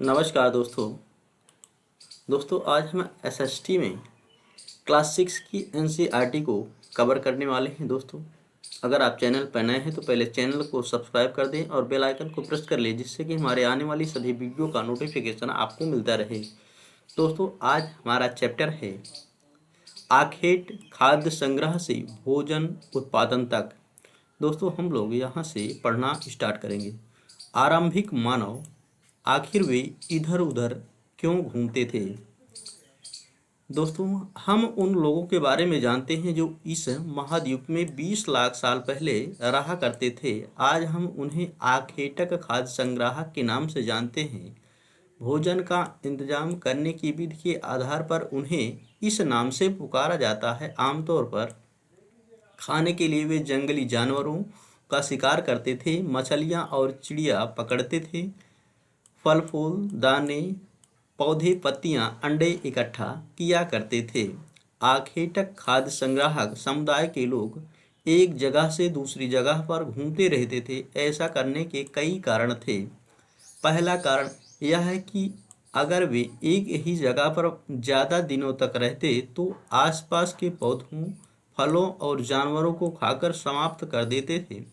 नमस्कार दोस्तों आज हम एसएसटी में क्लास 6 की एनसीईआरटी को कवर करने वाले हैं। दोस्तों अगर आप चैनल पर नए हैं तो पहले चैनल को सब्सक्राइब कर दें और बेल आइकन को प्रेस कर लें, जिससे कि हमारे आने वाली सभी वीडियो का नोटिफिकेशन आपको मिलता रहे। दोस्तों आज हमारा चैप्टर है आखेट खाद्य संग्रह से भोजन उत्पादन तक। दोस्तों हम लोग यहाँ से पढ़ना स्टार्ट करेंगे। आरंभिक मानव आखिर वे इधर उधर क्यों घूमते थे। दोस्तों हम उन लोगों के बारे में जानते हैं जो इस महाद्वीप में 20 लाख साल पहले रहा करते थे। आज हम उन्हें आखेटक खाद्य संग्राहक के नाम से जानते हैं। भोजन का इंतजाम करने की विधि के आधार पर उन्हें इस नाम से पुकारा जाता है। आमतौर पर खाने के लिए वे जंगली जानवरों का शिकार करते थे, मछलियाँ और चिड़िया पकड़ते थे। फल फूल, दाने, पौधे, पत्तियां, अंडे इकट्ठा किया करते थे। आखेटक खाद्य संग्राहक समुदाय के लोग एक जगह से दूसरी जगह पर घूमते रहते थे। ऐसा करने के कई कारण थे। पहला कारण यह है कि अगर वे एक ही जगह पर ज़्यादा दिनों तक रहते तो आसपास के पौधों, फलों और जानवरों को खाकर समाप्त कर देते थे।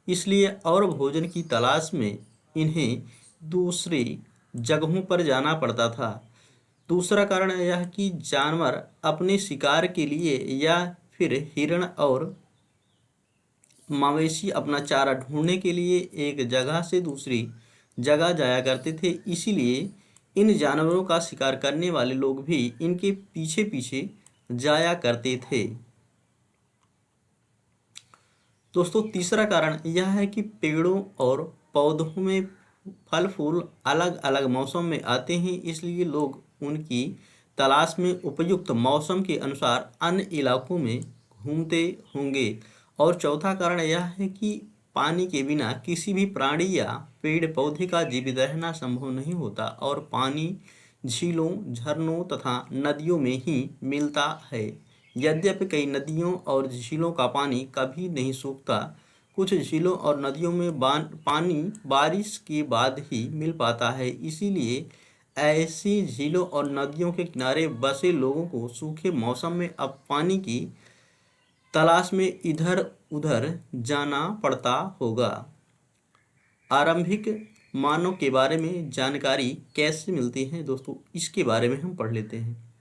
इसलिए और भोजन की तलाश में इन्हें दूसरी जगहों पर जाना पड़ता था। दूसरा कारण यह है कि जानवर अपने शिकार के लिए या फिर हिरण और मवेशी अपना चारा ढूंढने के लिए एक जगह से दूसरी जगह जाया करते थे। इसीलिए इन जानवरों का शिकार करने वाले लोग भी इनके पीछे पीछे जाया करते थे। दोस्तों तीसरा कारण यह है कि पेड़ों और पौधों में फल फूल अलग अलग मौसम में आते हैं, इसलिए लोग उनकी तलाश में उपयुक्त मौसम के अनुसार अन्य इलाकों में घूमते होंगे। और चौथा कारण यह है कि पानी के बिना किसी भी प्राणी या पेड़ पौधे का जीवित रहना संभव नहीं होता और पानी झीलों, झरनों तथा नदियों में ही मिलता है। यद्यपि कई नदियों और झीलों का पानी कभी नहीं सूखता, कुछ झीलों और नदियों में पानी बारिश के बाद ही मिल पाता है। इसीलिए ऐसी झीलों और नदियों के किनारे बसे लोगों को सूखे मौसम में अब पानी की तलाश में इधर उधर जाना पड़ता होगा। आरंभिक मानव के बारे में जानकारी कैसे मिलती है दोस्तों, इसके बारे में हम पढ़ लेते हैं।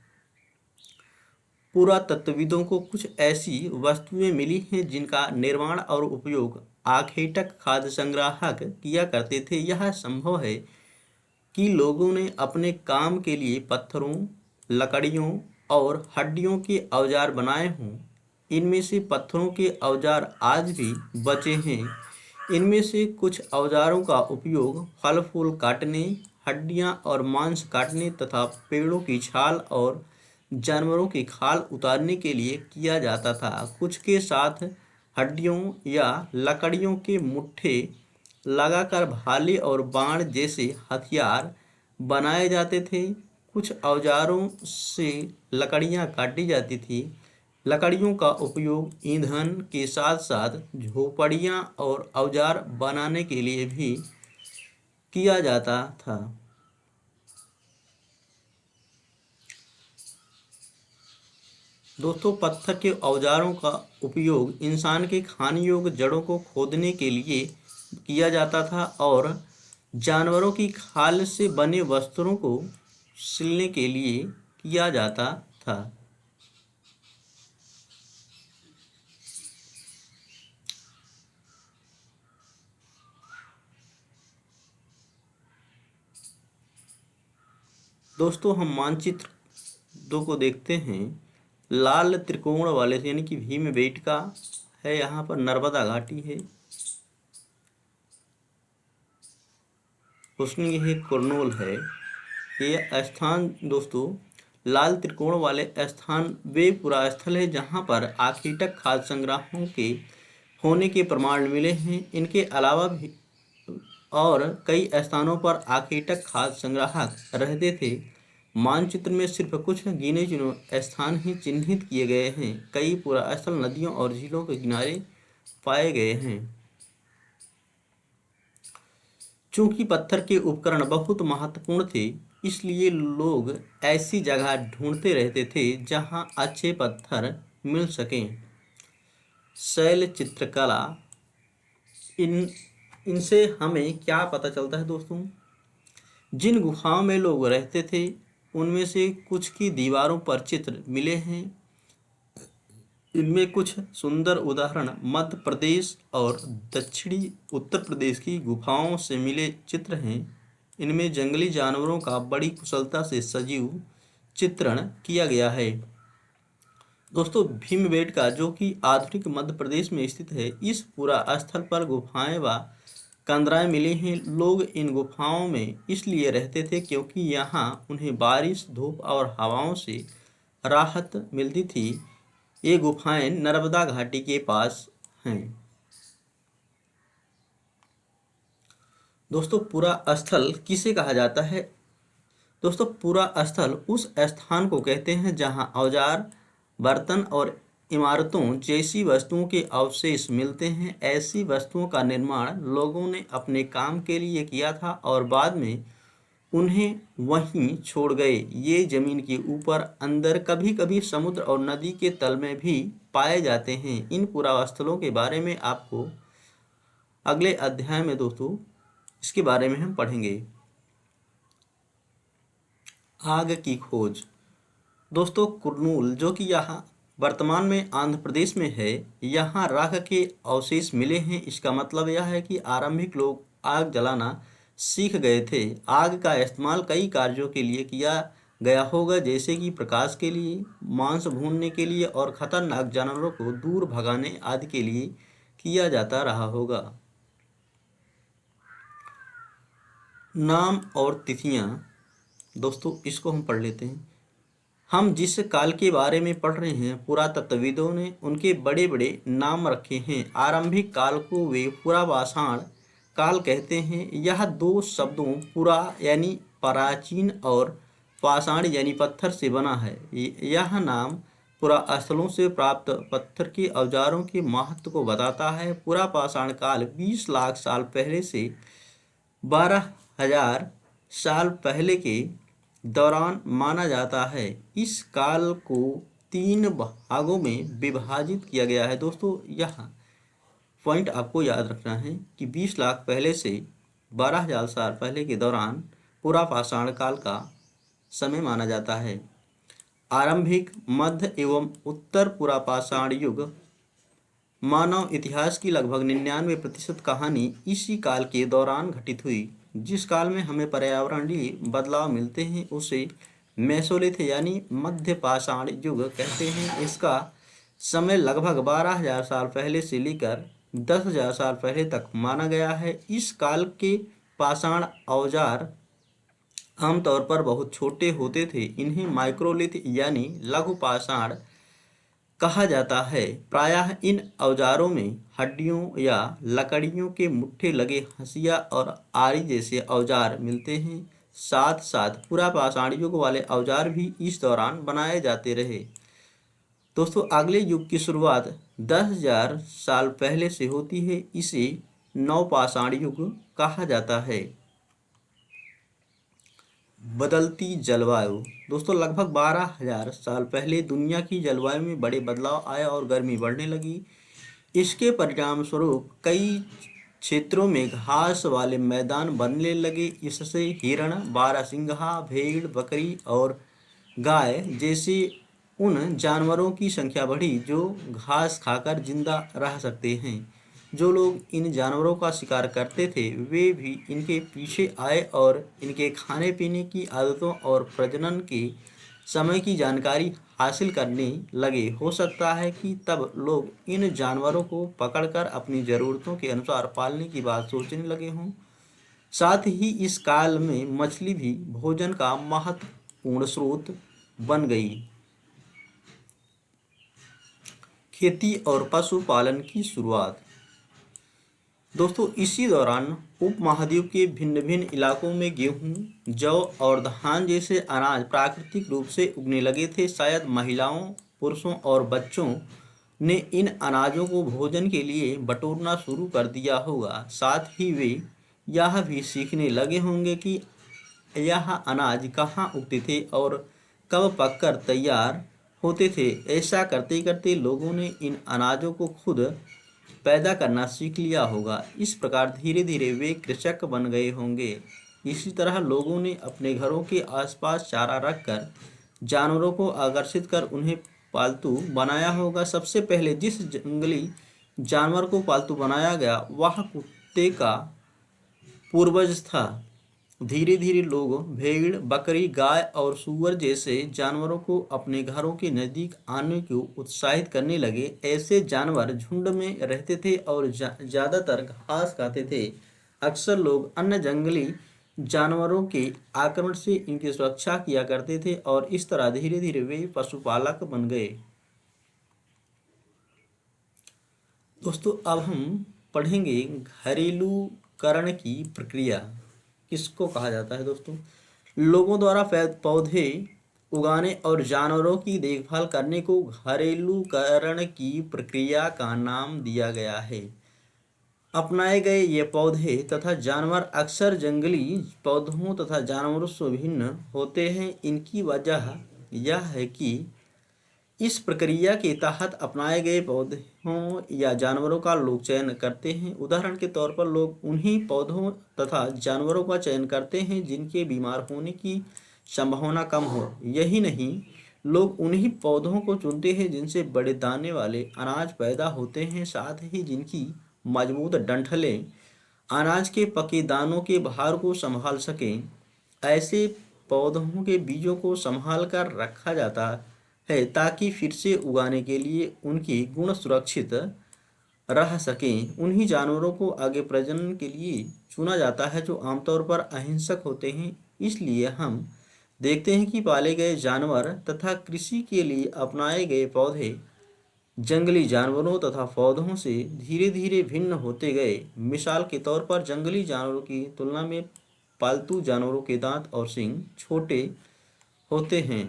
पुरातत्वविदों को कुछ ऐसी वस्तुएं मिली हैं जिनका निर्माण और उपयोग आखेटक खाद्य संग्राहक किया करते थे। यह संभव है कि लोगों ने अपने काम के लिए पत्थरों, लकड़ियों और हड्डियों के औजार बनाए हों। इनमें से पत्थरों के औजार आज भी बचे हैं। इनमें से कुछ औजारों का उपयोग फल फूल काटने, हड्डियां और मांस काटने तथा पेड़ों की छाल और जानवरों की खाल उतारने के लिए किया जाता था। कुछ के साथ हड्डियों या लकड़ियों के मुट्ठे लगाकर भाले और बाण जैसे हथियार बनाए जाते थे। कुछ औजारों से लकड़ियां काटी जाती थी। लकड़ियों का उपयोग ईंधन के साथ साथ झोपड़ियां और औजार बनाने के लिए भी किया जाता था। दोस्तों पत्थर के औजारों का उपयोग इंसान के खाने योग्य जड़ों को खोदने के लिए किया जाता था और जानवरों की खाल से बने वस्त्रों को सिलने के लिए किया जाता था। दोस्तों हम मानचित्र दो को देखते हैं। लाल त्रिकोण वाले यानी कि भीमबेटका है, यहाँ पर नर्मदा घाटी है। हुस्न है कुरनूल है। ये स्थान दोस्तों लाल त्रिकोण वाले स्थान वे पुरा स्थल है जहाँ पर आखेटक खाद्य संग्राहों के होने के प्रमाण मिले हैं। इनके अलावा भी और कई स्थानों पर आखेटक खाद्य संग्राहक रहते थे। मानचित्र में सिर्फ कुछ गिने चुने स्थान ही चिन्हित किए गए हैं। कई पुरा स्थल नदियों और झीलों के किनारे पाए गए हैं। चूंकि पत्थर के उपकरण बहुत महत्वपूर्ण थे, इसलिए लोग ऐसी जगह ढूंढते रहते थे जहां अच्छे पत्थर मिल सकें। शैल चित्रकला, इन इनसे हमें क्या पता चलता है दोस्तों? जिन गुफाओं में लोग रहते थे, उनमें से कुछ की दीवारों पर चित्र मिले हैं। इनमें कुछ सुंदर उदाहरण मध्य प्रदेश और दक्षिणी उत्तर प्रदेश की गुफाओं से मिले चित्र हैं। इनमें जंगली जानवरों का बड़ी कुशलता से सजीव चित्रण किया गया है। दोस्तों, भीमबेटका, जो कि आधुनिक मध्य प्रदेश में स्थित है, इस पूरा स्थल पर गुफाएं व कंदराएं मिली हैं। लोग इन गुफाओं में इसलिए रहते थे क्योंकि यहाँ उन्हें बारिश, धूप और हवाओं से राहत मिलती थी। ये गुफाएं नर्मदा घाटी के पास हैं। दोस्तों, पूरा स्थल किसे कहा जाता है? दोस्तों, पूरा स्थल उस स्थान को कहते हैं जहां औजार, बर्तन और इमारतों जैसी वस्तुओं के अवशेष मिलते हैं। ऐसी वस्तुओं का निर्माण लोगों ने अपने काम के लिए किया था और बाद में उन्हें वहीं छोड़ गए। ये जमीन के ऊपर, अंदर, कभी कभी समुद्र और नदी के तल में भी पाए जाते हैं। इन पुरास्थलों के बारे में आपको अगले अध्याय में दोस्तों इसके बारे में हम पढ़ेंगे। आग की खोज। दोस्तों, कुरनूल, जो कि यहाँ वर्तमान में आंध्र प्रदेश में है, यहाँ राख के अवशेष मिले हैं। इसका मतलब यह है कि आरंभिक लोग आग जलाना सीख गए थे। आग का इस्तेमाल कई कार्यों के लिए किया गया होगा, जैसे कि प्रकाश के लिए, मांस भूनने के लिए और खतरनाक जानवरों को दूर भगाने आदि के लिए किया जाता रहा होगा। नाम और तिथियां। दोस्तों, इसको हम पढ़ लेते हैं। हम जिस काल के बारे में पढ़ रहे हैं, पुरातत्वविदों ने उनके बड़े बड़े नाम रखे हैं। आरंभिक काल को वे पुरापाषाण काल कहते हैं। यह दो शब्दों पुरा यानी प्राचीन और पाषाण यानी पत्थर से बना है। यह नाम पुरास्थलों से प्राप्त पत्थर के औजारों के महत्व को बताता है। पुरापाषाण काल 20 लाख साल पहले से 12,000 साल पहले के दौरान माना जाता है। इस काल को 3 भागों में विभाजित किया गया है। दोस्तों, यह पॉइंट आपको याद रखना है कि 20 लाख पहले से 12,000 साल पहले के दौरान पुरापाषाण काल का समय माना जाता है। आरंभिक, मध्य एवं उत्तर पुरापाषाण युग। मानव इतिहास की लगभग 99% कहानी इसी काल के दौरान घटित हुई। जिस काल में हमें पर्यावरणीय बदलाव मिलते हैं उसे मेसोलिथ यानी मध्य पाषाण युग कहते हैं। इसका समय लगभग 12,000 साल पहले से लेकर 10,000 साल पहले तक माना गया है। इस काल के पाषाण औजार आमतौर पर बहुत छोटे होते थे। इन्हें माइक्रोलिथ यानी लघु पाषाण कहा जाता है। प्रायः इन औजारों में हड्डियों या लकड़ियों के मुट्ठे लगे हंसिया और आरी जैसे औजार मिलते हैं। साथ साथ पुरापाषाण युग वाले औजार भी इस दौरान बनाए जाते रहे। दोस्तों, अगले युग की शुरुआत 10,000 साल पहले से होती है। इसे नवपाषाण युग कहा जाता है। बदलती जलवायु। दोस्तों, लगभग 12,000 साल पहले दुनिया की जलवायु में बड़े बदलाव आए और गर्मी बढ़ने लगी। इसके परिणाम स्वरूप कई क्षेत्रों में घास वाले मैदान बनने लगे। इससे हिरण, बारहसिंघा, भेड़, बकरी और गाय जैसे उन जानवरों की संख्या बढ़ी जो घास खाकर जिंदा रह सकते हैं। जो लोग इन जानवरों का शिकार करते थे वे भी इनके पीछे आए और इनके खाने पीने की आदतों और प्रजनन के समय की जानकारी हासिल करने लगे। हो सकता है कि तब लोग इन जानवरों को पकड़कर अपनी ज़रूरतों के अनुसार पालने की बात सोचने लगे हों। साथ ही इस काल में मछली भी भोजन का महत्वपूर्ण स्रोत बन गई। खेती और पशुपालन की शुरुआत। दोस्तों, इसी दौरान उपमहाद्वीप के भिन्न भिन्न इलाकों में गेहूं, जौ और धान जैसे अनाज प्राकृतिक रूप से उगने लगे थे। शायद महिलाओं, पुरुषों और बच्चों ने इन अनाजों को भोजन के लिए बटोरना शुरू कर दिया होगा। साथ ही वे यह भी सीखने लगे होंगे कि यह अनाज कहाँ उगते थे और कब पककर तैयार होते थे। ऐसा करते करते लोगों ने इन अनाजों को खुद पैदा करना सीख लिया होगा। इस प्रकार धीरे धीरे वे कृषक बन गए होंगे। इसी तरह लोगों ने अपने घरों के आसपास चारा रखकर जानवरों को आकर्षित कर उन्हें पालतू बनाया होगा। सबसे पहले जिस जंगली जानवर को पालतू बनाया गया वह कुत्ते का पूर्वज था। धीरे धीरे लोग भेड़, बकरी, गाय और सूअर जैसे जानवरों को अपने घरों के नजदीक आने को उत्साहित करने लगे। ऐसे जानवर झुंड में रहते थे और ज्यादातर घास खाते थे। अक्सर लोग अन्य जंगली जानवरों के आक्रमण से इनकी सुरक्षा किया करते थे और इस तरह धीरे धीरे वे पशुपालक बन गए। दोस्तों अब हम पढ़ेंगे घरेलूकरण की प्रक्रिया किसको कहा जाता है। दोस्तों लोगों द्वारा पौधे उगाने और जानवरों की देखभाल करने को घरेलूकरण की प्रक्रिया का नाम दिया गया है। अपनाए गए ये पौधे तथा जानवर अक्सर जंगली पौधों तथा जानवरों से भिन्न होते हैं। इनकी वजह यह है कि इस प्रक्रिया के तहत अपनाए गए पौधों या जानवरों का लोग चयन करते हैं। उदाहरण के तौर पर लोग उन्हीं पौधों तथा जानवरों का चयन करते हैं जिनके बीमार होने की संभावना कम हो। यही नहीं, लोग उन्हीं पौधों को चुनते हैं जिनसे बड़े दाने वाले अनाज पैदा होते हैं, साथ ही जिनकी मजबूत डंठलें अनाज के पके दानों के भार को संभाल सकें। ऐसे पौधों के बीजों को संभाल कर रखा जाता है ताकि फिर से उगाने के लिए उनकी गुण सुरक्षित रह सकें। उन्हीं जानवरों को आगे प्रजनन के लिए चुना जाता है जो आमतौर पर अहिंसक होते हैं। इसलिए हम देखते हैं कि पाले गए जानवर तथा कृषि के लिए अपनाए गए पौधे जंगली जानवरों तथा पौधों से धीरे धीरे भिन्न होते गए। मिसाल के तौर पर जंगली जानवरों की तुलना में पालतू जानवरों के दांत और सींग छोटे होते हैं।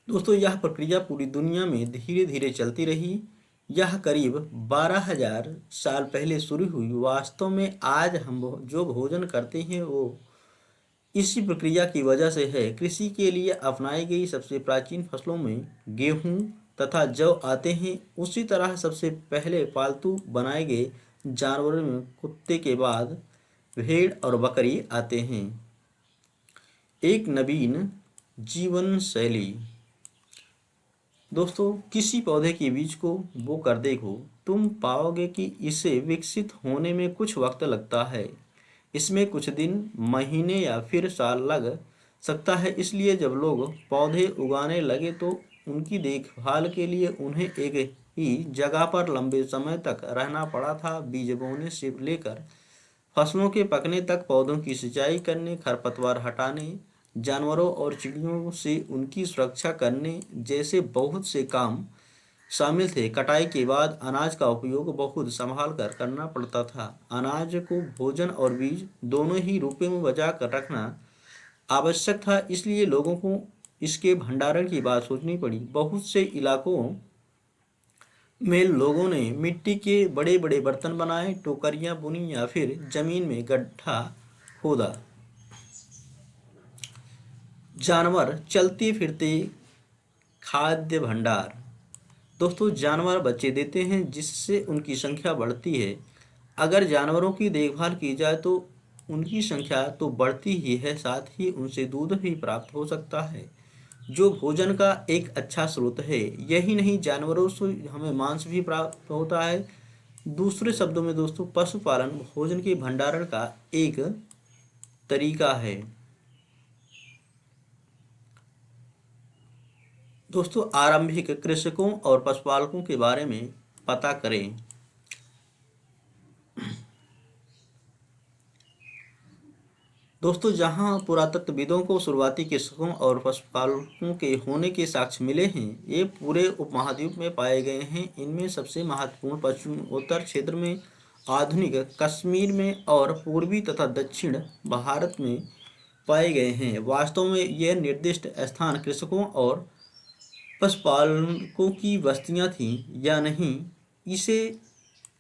दोस्तों यह प्रक्रिया पूरी दुनिया में धीरे धीरे चलती रही। यह करीब 12,000 साल पहले शुरू हुई। वास्तव में आज हम जो भोजन करते हैं वो इसी प्रक्रिया की वजह से है। कृषि के लिए अपनाई गई सबसे प्राचीन फसलों में गेहूं तथा जौ आते हैं। उसी तरह सबसे पहले पालतू बनाए गए जानवरों में कुत्ते के बाद भेड़ और बकरी आते हैं। एक नवीन जीवन शैली। दोस्तों किसी पौधे के बीज को बो कर देखो, तुम पाओगे कि इसे विकसित होने में कुछ वक्त लगता है। इसमें कुछ दिन, महीने या फिर साल लग सकता है। इसलिए जब लोग पौधे उगाने लगे तो उनकी देखभाल के लिए उन्हें एक ही जगह पर लंबे समय तक रहना पड़ा था। बीज बोने से लेकर फसलों के पकने तक पौधों की सिंचाई करने, खरपतवार हटाने, जानवरों और चिड़ियों से उनकी सुरक्षा करने जैसे बहुत से काम शामिल थे। कटाई के बाद अनाज का उपयोग बहुत संभाल कर करना पड़ता था। अनाज को भोजन और बीज दोनों ही रूपों में बचा कर रखना आवश्यक था, इसलिए लोगों को इसके भंडारण की बात सोचनी पड़ी। बहुत से इलाकों में लोगों ने मिट्टी के बड़े बड़े बर्तन बनाए, टोकरियां बुनी या फिर जमीन में गड्ढा खोदा। जानवर चलते फिरते खाद्य भंडार। दोस्तों जानवर बच्चे देते हैं जिससे उनकी संख्या बढ़ती है। अगर जानवरों की देखभाल की जाए तो उनकी संख्या तो बढ़ती ही है, साथ ही उनसे दूध भी प्राप्त हो सकता है जो भोजन का एक अच्छा स्रोत है। यही नहीं, जानवरों से हमें मांस भी प्राप्त होता है। दूसरे शब्दों में दोस्तों पशुपालन भोजन के भंडारण का एक तरीका है। दोस्तों आरंभिक कृषकों और पशुपालकों के बारे में पता करें। दोस्तों जहां पुरातत्वविदों को शुरुआती कृषकों और पशुपालकों के होने के साक्ष्य मिले हैं, ये पूरे उपमहाद्वीप में पाए गए हैं। इनमें सबसे महत्वपूर्ण पश्चिमोत्तर क्षेत्र में, आधुनिक कश्मीर में और पूर्वी तथा दक्षिण भारत में पाए गए हैं। वास्तव में यह निर्दिष्ट स्थान कृषकों और पशुपालकों की बस्तियां थीं या नहीं, इसे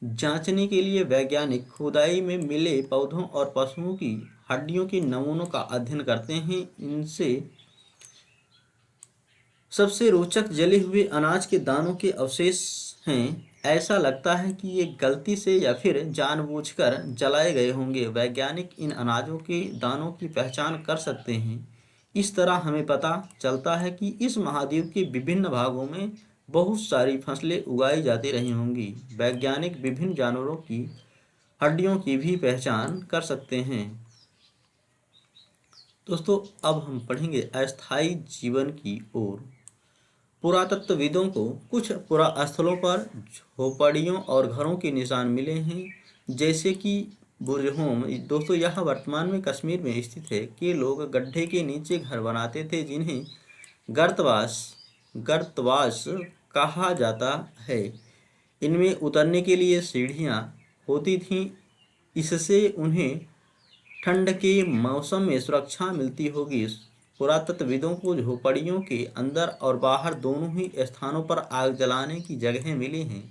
जांचने के लिए वैज्ञानिक खुदाई में मिले पौधों और पशुओं की हड्डियों के नमूनों का अध्ययन करते हैं। इनसे सबसे रोचक जले हुए अनाज के दानों के अवशेष हैं। ऐसा लगता है कि ये गलती से या फिर जानबूझकर जलाए गए होंगे। वैज्ञानिक इन अनाजों के दानों की पहचान कर सकते हैं। इस तरह हमें पता चलता है कि इस महाद्वीप के विभिन्न भागों में बहुत सारी फसलें उगाई जाती रही होंगी। वैज्ञानिक विभिन्न जानवरों की हड्डियों की भी पहचान कर सकते हैं। दोस्तों, अब हम पढ़ेंगे अस्थायी जीवन की ओर। पुरातत्वविदों को कुछ पुरास्थलों पर झोपड़ियों और घरों के निशान मिले हैं, जैसे कि बुरहोम। दोस्तों, यह वर्तमान में कश्मीर में स्थित है कि लोग गड्ढे के नीचे घर बनाते थे, जिन्हें गर्तवास गर्तवास कहा जाता है। इनमें उतरने के लिए सीढ़ियाँ होती थीं। इससे उन्हें ठंड के मौसम में सुरक्षा मिलती होगी। पुरातत्वविदों को झोपड़ियों के अंदर और बाहर दोनों ही स्थानों पर आग जलाने की जगहें मिली हैं।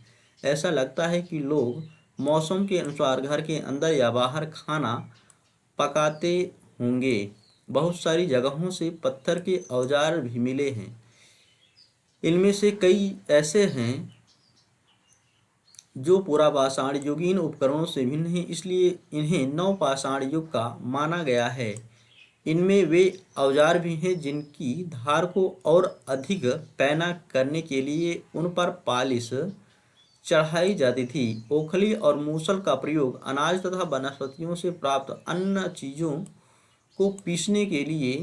ऐसा लगता है कि लोग मौसम के अनुसार घर के अंदर या बाहर खाना पकाते होंगे। बहुत सारी जगहों से पत्थर के औजार भी मिले हैं। इनमें से कई ऐसे हैं जो पुरापाषाण युगीन उपकरणों से भिन्न हैं, इसलिए इन्हें नवपाषाण युग का माना गया है। इनमें वे औजार भी हैं जिनकी धार को और अधिक पैना करने के लिए उन पर पालिश चढ़ाई जाती थी। ओखली और मूसल का प्रयोग अनाज तथा वनस्पतियों से प्राप्त अन्य चीज़ों को पीसने के लिए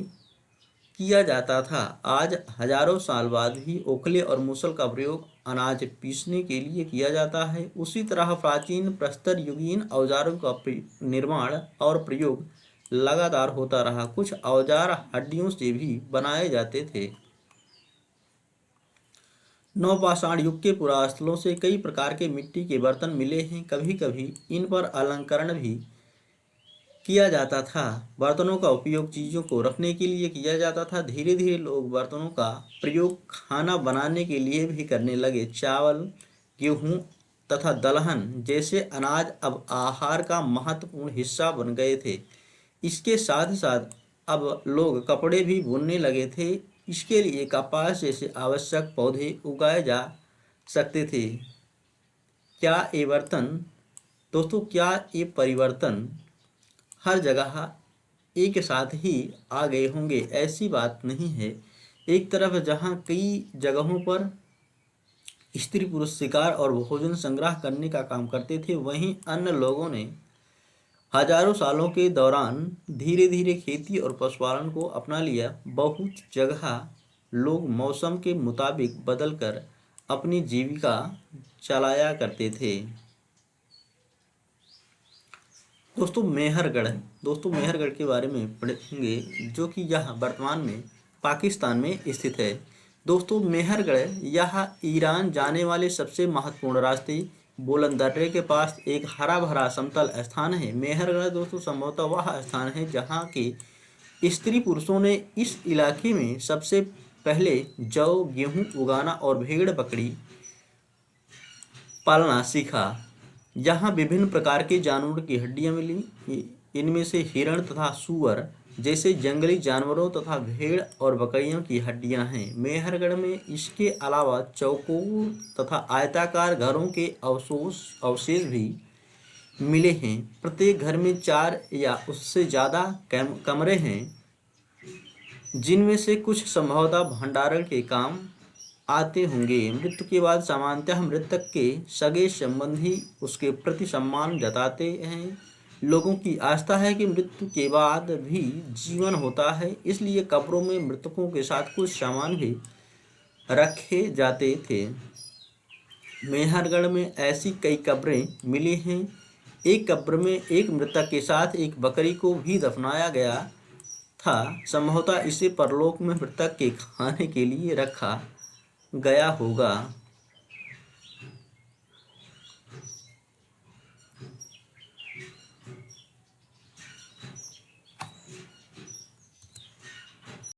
किया जाता था। आज हजारों साल बाद भी ओखली और मूसल का प्रयोग अनाज पीसने के लिए किया जाता है। उसी तरह प्राचीन प्रस्तर युगीन औजारों का निर्माण और प्रयोग लगातार होता रहा। कुछ औजार हड्डियों से भी बनाए जाते थे। नवपाषाण युग के पुरास्थलों से कई प्रकार के मिट्टी के बर्तन मिले हैं। कभी कभी इन पर अलंकरण भी किया जाता था। बर्तनों का उपयोग चीज़ों को रखने के लिए किया जाता था। धीरे धीरे लोग बर्तनों का प्रयोग खाना बनाने के लिए भी करने लगे। चावल, गेहूँ तथा दलहन जैसे अनाज अब आहार का महत्वपूर्ण हिस्सा बन गए थे। इसके साथ साथ अब लोग कपड़े भी बुनने लगे थे। इसके लिए कपास जैसे आवश्यक पौधे उगाए जा सकते थे। क्या ये परिवर्तन हर जगह एक साथ ही आ गए होंगे? ऐसी बात नहीं है। एक तरफ जहाँ कई जगहों पर स्त्री पुरुष शिकार और भोजन संग्रह करने का काम करते थे, वहीं अन्य लोगों ने हजारों सालों के दौरान धीरे धीरे खेती और पशुपालन को अपना लिया। बहुत जगह लोग मौसम के मुताबिक बदलकर अपनी जीविका चलाया करते थे। दोस्तों मेहरगढ़ के बारे में पढ़ेंगे, जो कि यह वर्तमान में पाकिस्तान में स्थित है। दोस्तों, मेहरगढ़ यह ईरान जाने वाले सबसे महत्वपूर्ण रास्ते बोलन दर्रे के पास एक हरा भरा समतल स्थान है। मेहरगढ़ दोस्तों संभवतः वह स्थान है जहाँ के स्त्री पुरुषों ने इस इलाके में सबसे पहले जौ, गेहूँ उगाना और भेड़ बकरी पालना सीखा। यहाँ विभिन्न प्रकार के जानवरों की हड्डियाँ मिली। इनमें से हिरण तथा सूअर जैसे जंगली जानवरों तथा भेड़ और बकरियों की हड्डियाँ हैं। मेहरगढ़ में इसके अलावा चौकोर तथा आयताकार घरों के अवशेष भी मिले हैं। प्रत्येक घर में 4 या उससे ज़्यादा कमरे हैं, जिनमें से कुछ संभवतः भंडारण के काम आते होंगे। मृत्यु के बाद सामान्यतः मृतक के सगे संबंधी उसके प्रति सम्मान जताते हैं। लोगों की आस्था है कि मृत्यु के बाद भी जीवन होता है, इसलिए कब्रों में मृतकों के साथ कुछ सामान भी रखे जाते थे। मेहरगढ़ में ऐसी कई कब्रें मिली हैं। एक कब्र में एक मृतक के साथ एक बकरी को भी दफनाया गया था। संभवतः इसे परलोक में मृतक के खाने के लिए रखा गया होगा।